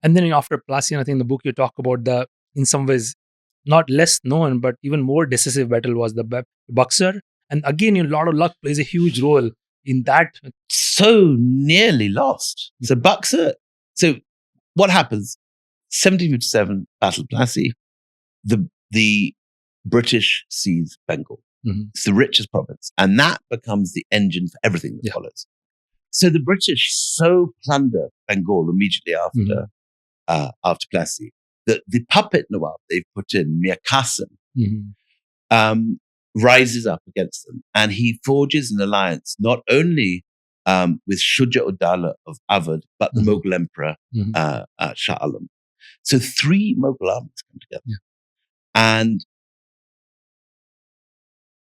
And then after Plassey, I think in the book you talk about the, in some ways, not less known, but even more decisive battle was the Buxar. And again, a lot of luck plays a huge role in that. So nearly lost. So Buxar. So what happens? 1757, Battle of Plassey. The British seize Bengal. It's the richest province, and that becomes the engine for everything that follows. So the British so plunder Bengal immediately after Plassey that the puppet Nawab they've put in, Mir Qasim, rises up against them, and he forges an alliance not only with Shuja-ud-Dawla of Awadh, but the Mughal Emperor Shah Alam. So 3 Mughal armies come together, and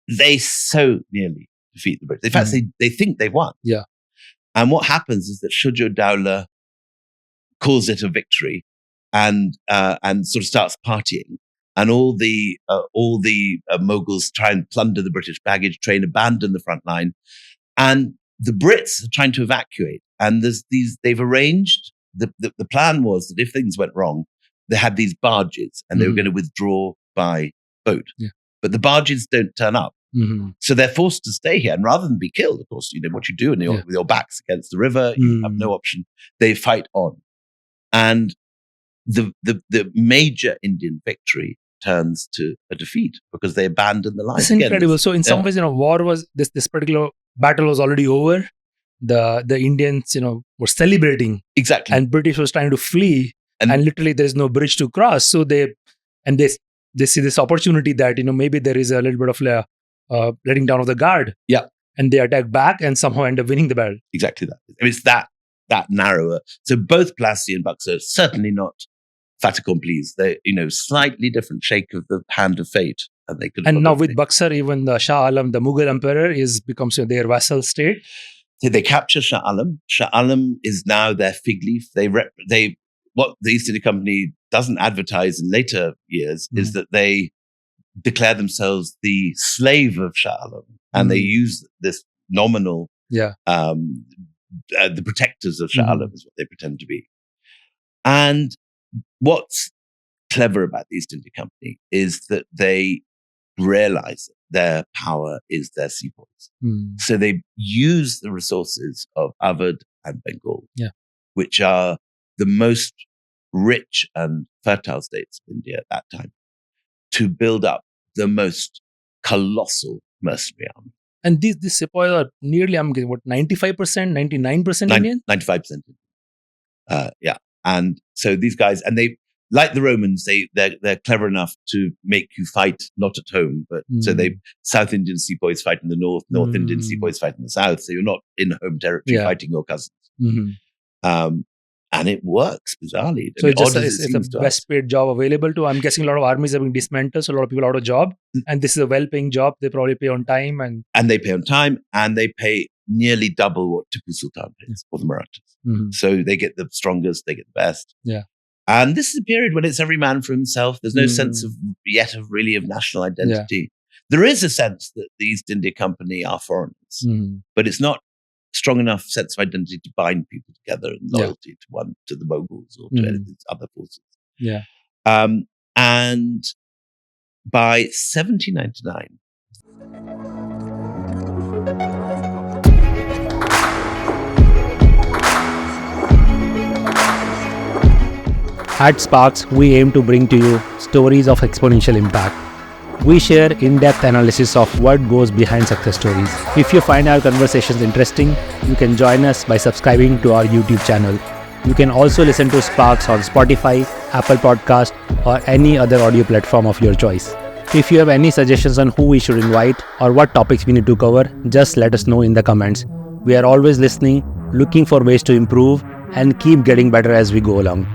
they so nearly defeat the British. In fact, they think they've won. Yeah. And what happens is that Shuja-ud-Dawla calls it a victory and sort of starts partying. And all the Mughals try and plunder the British baggage train, abandon the front line. And the Brits are trying to evacuate. And they've arranged, the plan was that if things went wrong, they had these barges and they were going to withdraw by boat. Yeah. But the barges don't turn up. So they're forced to stay here. And rather than be killed, of course, you know what you do, and with your backs against the river, you have no option. They fight on. And the major Indian victory turns to a defeat because they abandon the line. It's incredible. So in some ways, war was, this particular battle was already over. The Indians, were celebrating. Exactly. And British was trying to flee. And literally there's no bridge to cross. So they see this opportunity that, maybe there is a little bit of letting down of the guard. Yeah. And they attack back and somehow end up winning the battle. Exactly that. I mean, it's that narrower. So both Plassey and Buxar, certainly not fait accompli. They, slightly different shake of the hand of fate. And they could. And now with Buxar, even the Shah Alam, the Mughal Emperor, becomes their vassal state. So they capture Shah Alam. Shah Alam is now their fig leaf. What the East India Company doesn't advertise in later years is that they declare themselves the slave of Shah Alam, and they use this nominal, the protectors of Shah Alam is what they pretend to be. And what's clever about the East India Company is that they realize that their power is their seaports. So they use the resources of Awadh and Bengal, which are the most rich and fertile states of India at that time, to build up the most colossal mercenary army. And these sepoys are nearly, I'm getting 95%, 99% Indian? 95% Indian. And so these guys, and they, like the Romans, they're clever enough to make you fight not at home, but so South Indian sepoys fight in the north, North Indian sepoys fight in the south. So you're not in home territory fighting your cousins. And it works bizarrely. So it's the best paid job available to. I'm guessing a lot of armies are being dismantled, so a lot of people out of job. And this is a well-paying job. They probably pay on time. And they pay on time, and they pay nearly double what Tipu Sultan pays for the Marathas. So they get the strongest, they get the best. Yeah. And this is a period when it's every man for himself. There's no sense of national identity. There is a sense that the East India Company are foreigners, but it's not strong enough sense of identity to bind people together and loyalty to the Mongols or to any of these other forces. Yeah. And by 1799, At SparX, we aim to bring to you stories of exponential impact. We share in-depth analysis of what goes behind success stories. If you find our conversations interesting, you can join us by subscribing to our YouTube channel. You can also listen to SparX on Spotify, Apple Podcast, or any other audio platform of your choice. If you have any suggestions on who we should invite or what topics we need to cover, just let us know in the comments. We are always listening, looking for ways to improve, and keep getting better as we go along.